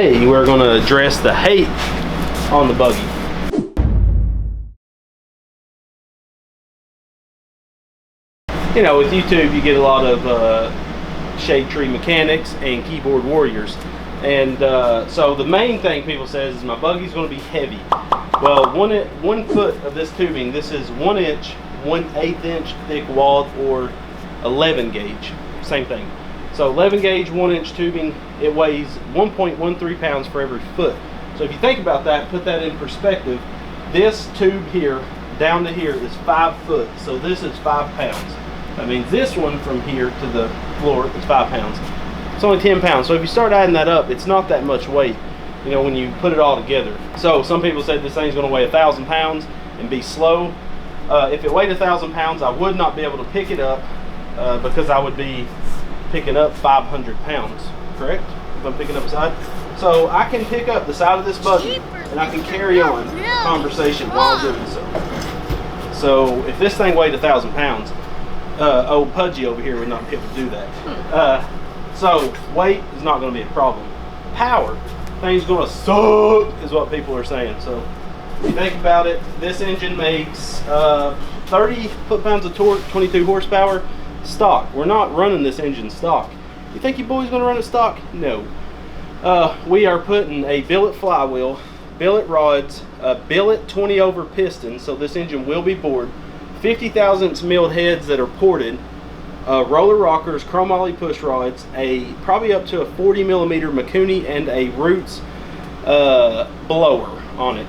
Today we're going to address the hate on the buggy. You know, with YouTube you get a lot of shade tree mechanics and keyboard warriors, and so the main thing people say is my buggy's going to be heavy. Well, 1 foot of this tubing, this is 1 inch, 1/8 inch thick walled or 11 gauge, same thing. So 11 gauge 1 inch tubing, it weighs 1.13 pounds for every foot. So if you think about that, put that in perspective, this tube here down to here is 5 foot, so this is 5 pounds. That means this one from here to the floor is 5 pounds. It's only 10 pounds, so if you start adding that up, it's not that much weight, you know, when you put it all together. So some people say this thing's going to weigh 1,000 pounds and be slow. If it weighed 1,000 pounds, I would not be able to pick it up because I would be picking up 500 pounds, correct? If I'm picking up a side. So I can pick up the side of this buggy and I can carry on a conversation while doing so. So if this thing weighed 1,000 pounds, old Pudgy over here would not be able to do that. So weight is not going to be a problem. Power, thing's going to suck is what people are saying. So if you think about it, this engine makes 30 foot-pounds of torque, 22 horsepower. Stock. We're not running this engine stock. You think your boy's gonna run it stock? No. We are putting a billet flywheel, billet rods, a billet 20 over piston, so this engine will be bored, 50 thousandths milled heads that are ported, roller rockers, chromoly push rods, probably up to a 40 millimeter Mikuni, and a Roots blower on it.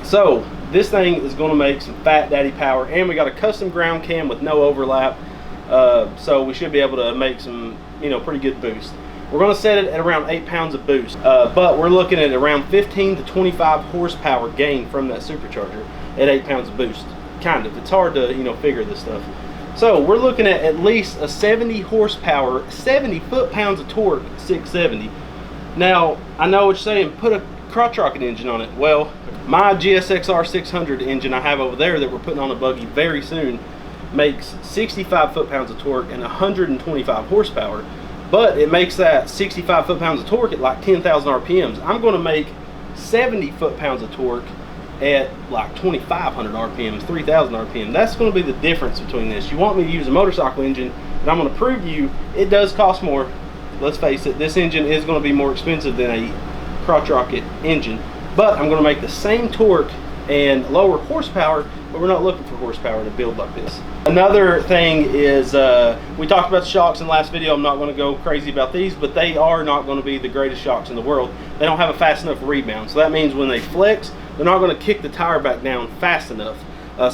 So this thing is going to make some fat daddy power, and we got a custom ground cam with no overlap. So we should be able to make some, you know, pretty good boost. We're going to set it at around 8 pounds of boost, but we're looking at around 15 to 25 horsepower gain from that supercharger at 8 pounds of boost. Kind of. It's hard to, you know, figure this stuff. So we're looking at least a 70 horsepower, 70 foot-pounds of torque, 670. Now, I know what you're saying, put a crotch rocket engine on it. Well, my GSXR 600 engine I have over there that we're putting on a buggy very soon makes 65 foot-pounds of torque and 125 horsepower, but it makes that 65 foot-pounds of torque at like 10,000 RPMs. I'm going to make 70 foot-pounds of torque at like 2,500 RPMs, 3,000 RPM. That's going to be the difference between this. You want me to use a motorcycle engine, and I'm going to prove to you it does cost more. Let's face it, this engine is going to be more expensive than a crotch rocket engine, but I'm going to make the same torque and lower horsepower, but we're not looking for horsepower in a build like this. Another thing is, we talked about the shocks in the last video. I'm not going to go crazy about these, but they are not going to be the greatest shocks in the world. They don't have a fast enough rebound, so that means when they flex, they're not going to kick the tire back down fast enough.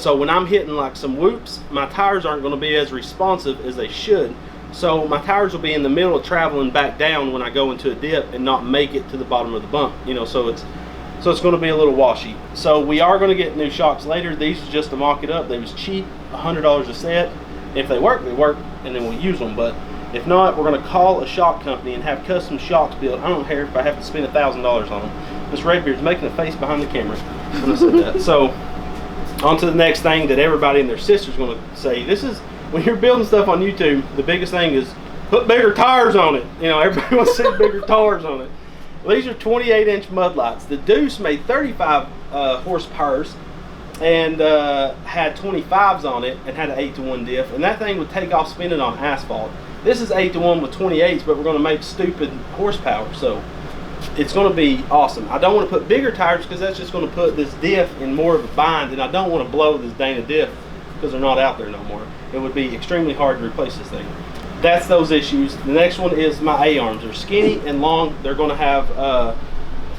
So when I'm hitting like some whoops, my tires aren't going to be as responsive as they should. So my tires will be in the middle of traveling back down when I go into a dip and not make it to the bottom of the bump. You know, so it's going to be a little washy. So we are going to get new shocks later. These are just to mock it up. They was cheap, $100 a set. If they work, and then we'll use them. But if not, we're going to call a shock company and have custom shocks built. I don't care if I have to spend $1,000 on them. This Redbeard's making a face behind the camera when I said that. So on to the next thing that everybody and their sister's going to say. This is, when you're building stuff on YouTube, the biggest thing is put bigger tires on it. You know, everybody wants to see bigger tires on it. Well, these are 28-inch mud lights. The Deuce made 35 horsepowers and had 25s on it and had an 8-to-1 diff, and that thing would take off spinning on asphalt. This is 8-to-1 with 28s, but we're going to make stupid horsepower, so it's going to be awesome. I don't want to put bigger tires because that's just going to put this diff in more of a bind, and I don't want to blow this Dana diff because they're not out there no more. It would be extremely hard to replace this thing. That's those issues. The next one is my A-arms. They're skinny and long. They're going to have,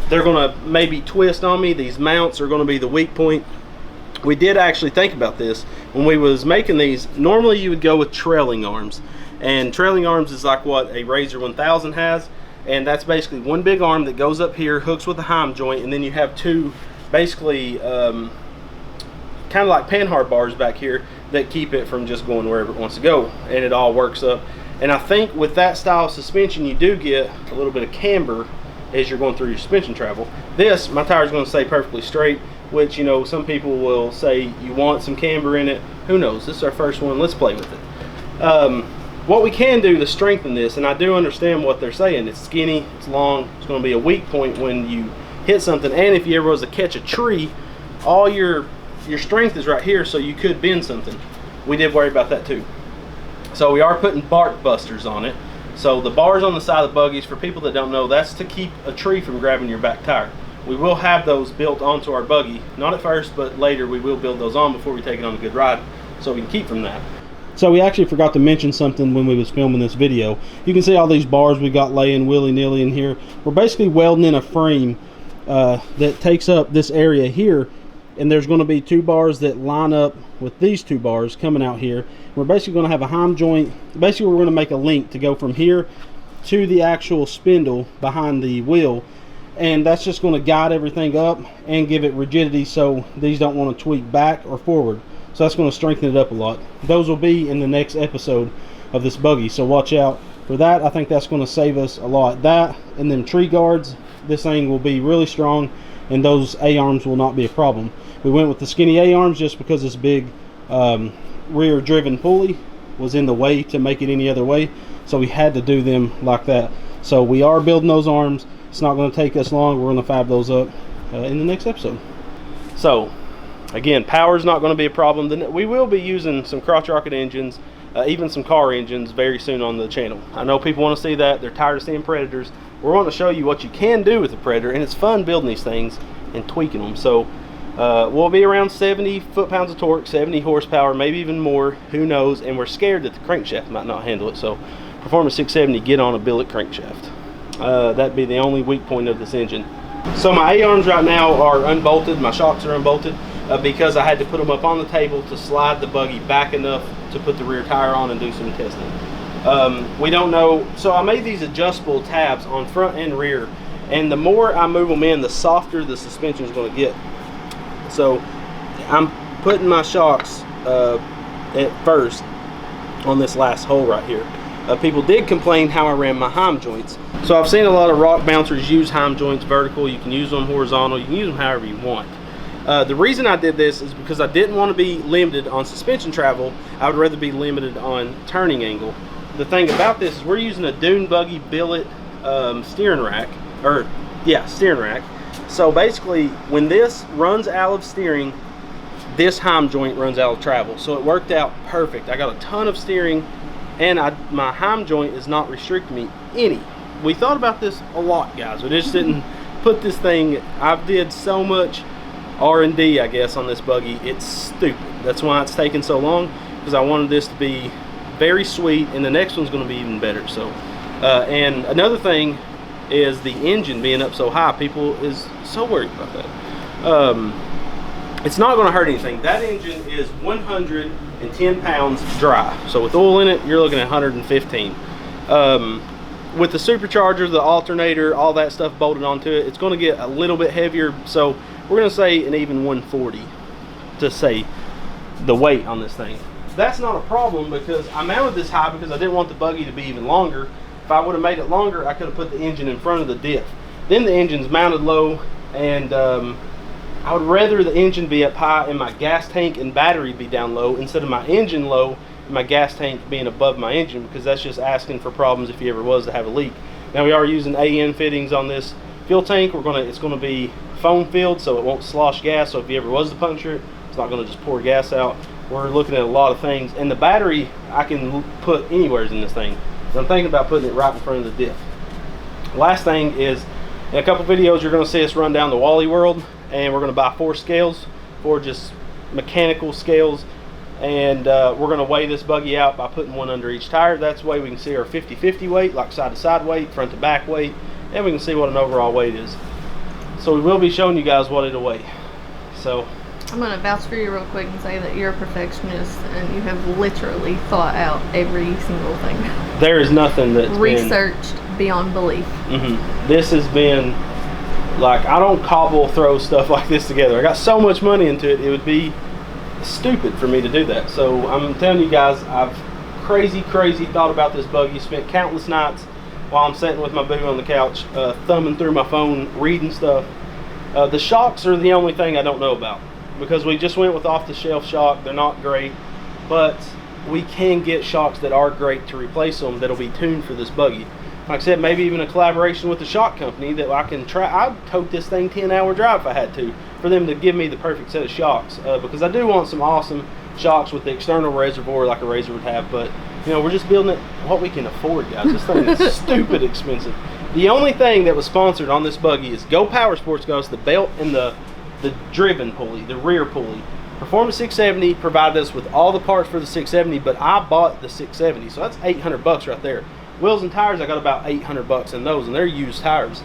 they're going to maybe twist on me. These mounts are going to be the weak point. We did actually think about this when we was making these. Normally you would go with trailing arms, and trailing arms is like what a Razor 1000 has, and that's basically one big arm that goes up here, hooks with the heim joint, and then you have two basically kind of like panhard bars back here that keep it from just going wherever it wants to go, and it all works up. And I think with that style of suspension you do get a little bit of camber as you're going through your suspension travel. This, my tire is going to stay perfectly straight, which, you know, some people will say you want some camber in it. Who knows? This is our first one. Let's play with it. what we can do to strengthen this, and I do understand what they're saying, it's skinny, it's long, it's going to be a weak point when you hit something, and if you ever was to catch a tree, all your strength is right here, so you could bend something. We did worry about that too. So we are putting bark busters on it. So the bars on the side of the buggies, for people that don't know, that's to keep a tree from grabbing your back tire. We will have those built onto our buggy, not at first, but later we will build those on before we take it on a good ride, so we can keep from that. So we actually forgot to mention something when we was filming this video. You can see all these bars we got laying willy-nilly in here. We're basically welding in a frame that takes up this area here, and there's going to be 2 bars that line up with these 2 bars coming out here. We're basically going to have a heim joint. Basically we're going to make a link to go from here to the actual spindle behind the wheel, and that's just going to guide everything up and give it rigidity so these don't want to tweak back or forward. So that's going to strengthen it up a lot. Those will be in the next episode of this buggy, so watch out for that. I think that's going to save us a lot. That and them tree guards, this thing will be really strong, and those A-arms will not be a problem. We went with the skinny A-arms just because this big rear driven pulley was in the way to make it any other way, so we had to do them like that. So we are building those arms. It's not going to take us long. We're going to fab those up in the next episode. So again, power is not going to be a problem. Then we will be using some crotch rocket engines, even some car engines very soon on the channel. I know people want to see that. They're tired of seeing Predators. We're wanting to show you what you can do with the Predator, and it's fun building these things and tweaking them. So we'll be around 70 foot-pounds of torque, 70 horsepower, maybe even more, who knows, and we're scared that the crankshaft might not handle it. So Performance 670, get on a billet crankshaft. That'd be the only weak point of this engine. So my A-arms right now are unbolted, my shocks are unbolted, because I had to put them up on the table to slide the buggy back enough to put the rear tire on and do some testing. We don't know, so I made these adjustable tabs on front and rear, and the more I move them in, the softer the suspension is going to get. So I'm putting my shocks at first on this last hole right here. People did complain how I ran my heim joints. So I've seen a lot of rock bouncers use heim joints vertical. You can use them horizontal, you can use them however you want. The reason I did this is because I didn't want to be limited on suspension travel. I would rather be limited on turning angle. The thing about this is we're using a dune buggy billet steering rack, steering rack. So basically when this runs out of steering, this heim joint runs out of travel. So it worked out perfect. I got a ton of steering, and my heim joint is not restricting me any. We thought about this a lot, guys. We just didn't put this thing. I did so much R&D, I guess, on this buggy. It's stupid. That's why it's taking so long, because I wanted this to be very sweet, and the next one's going to be even better. So and another thing is the engine being up so high. People is so worried about that. It's not going to hurt anything. That engine is 110 pounds dry, so with oil in it you're looking at 115. With the supercharger, the alternator, all that stuff bolted onto it, it's going to get a little bit heavier, so we're going to say an even 140 to say the weight on this thing. That's not a problem, because I mounted this high because I didn't want the buggy to be even longer. If I would have made it longer, I could have put the engine in front of the diff. Then the engine's mounted low, and I would rather the engine be up high and my gas tank and battery be down low, instead of my engine low and my gas tank being above my engine, because that's just asking for problems if you ever was to have a leak. Now we are using AN fittings on this fuel tank. It's going to be foam filled, so it won't slosh gas. So if you ever was to puncture it, it's not going to just pour gas out. We're looking at a lot of things, and the battery I can put anywhere in this thing. And I'm thinking about putting it right in front of the diff. Last thing is, in a couple videos you're going to see us run down to Wally World, and we're going to buy 4 scales, 4 just mechanical scales, and we're going to weigh this buggy out by putting one under each tire. That's the way we can see our 50-50 weight, like side to side weight, front to back weight, and we can see what an overall weight is. So we will be showing you guys what it'll weigh. So I'm going to vouch for you real quick and say that you're a perfectionist, and you have literally thought out every single thing. There is nothing that's researched beyond belief. This has been like, I don't throw stuff like this together. I got so much money into it, it would be stupid for me to do that. So I'm telling you guys, I've crazy thought about this buggy, spent countless nights while I'm sitting with my boo on the couch, thumbing through my phone, reading stuff. The shocks are the only thing I don't know about, because we just went with off-the-shelf shock. They're not great, but we can get shocks that are great to replace them that'll be tuned for this buggy. Like I said, maybe even a collaboration with the shock company that I can try. I'd tote this thing 10-hour drive if I had to, for them to give me the perfect set of shocks, because I do want some awesome shocks with the external reservoir like a Razor would have. But you know, we're just building it what we can afford, guys. This thing is stupid expensive. The only thing that was sponsored on this buggy is Go Power Sports goes the belt and the driven pulley, the rear pulley. Performance 670 provided us with all the parts for the 670, but I bought the 670, so that's $800 right there. Wheels and tires, I got about $800 in those, and they're used tires.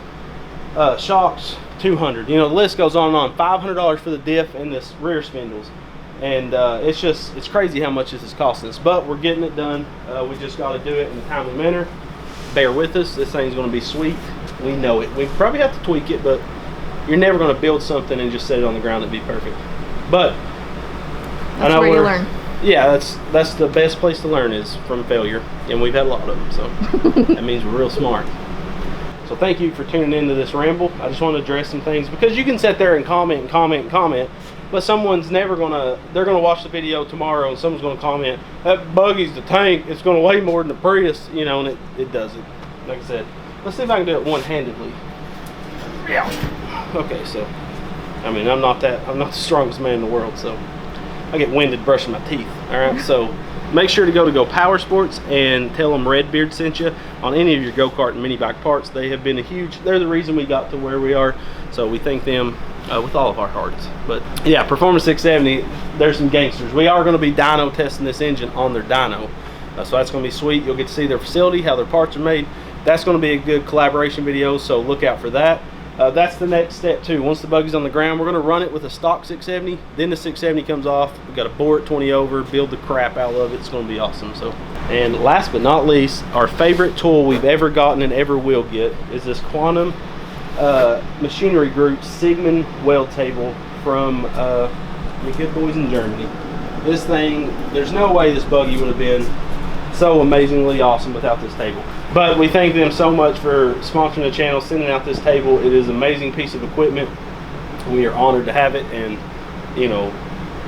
Shocks, $200. You know, the list goes on and on. $500 for the diff and this rear spindles, and it's crazy how much this is costing us. But we're getting it done. We just got to do it in a timely manner. Bear with us. This thing's going to be sweet. We know it. We probably have to tweak it, but you're never going to build something and just set it on the ground and be perfect. But that's where you learn. Yeah, that's the best place to learn, is from failure, and we've had a lot of them, so that means we're real smart. So thank you for tuning into this ramble. I just want to address some things, because you can sit there and comment, but someone's they're gonna watch the video tomorrow and someone's gonna comment, that buggy's the tank, it's gonna weigh more than the Prius, you know, and it doesn't. Like I said, let's see if I can do it one-handedly. Yeah. Okay, so I mean, I'm not the strongest man in the world, so I get winded brushing my teeth. All right, so make sure to go Power Sports and tell them Redbeard sent you on any of your go-kart and mini bike parts. They have been they're the reason we got to where we are, so we thank them with all of our hearts. But yeah, Performance 670, there's some gangsters. We are going to be dyno testing this engine on their dyno, so that's going to be sweet. You'll get to see their facility, how their parts are made. That's going to be a good collaboration video, so look out for that. That's the next step too. Once the buggy's on the ground, we're going to run it with a stock 670. Then the 670 comes off. We've got to bore it 20 over, build the crap out of it. It's going to be awesome. So, and last but not least, our favorite tool we've ever gotten and ever will get is this Quantum Machinery Group Sigmund weld table from the good boys in Germany. This thing, there's no way this buggy would have been so amazingly awesome without this table. But we thank them so much for sponsoring the channel, sending out this table. It is an amazing piece of equipment. We are honored to have it, and you know,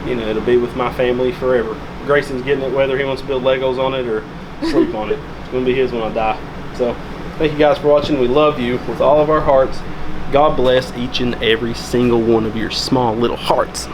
it'll be with my family forever. Grayson's getting it whether he wants to build Legos on it or sleep on it. It's gonna be his when I die. So thank you guys for watching. We love you with all of our hearts. God bless each and every single one of your small little hearts.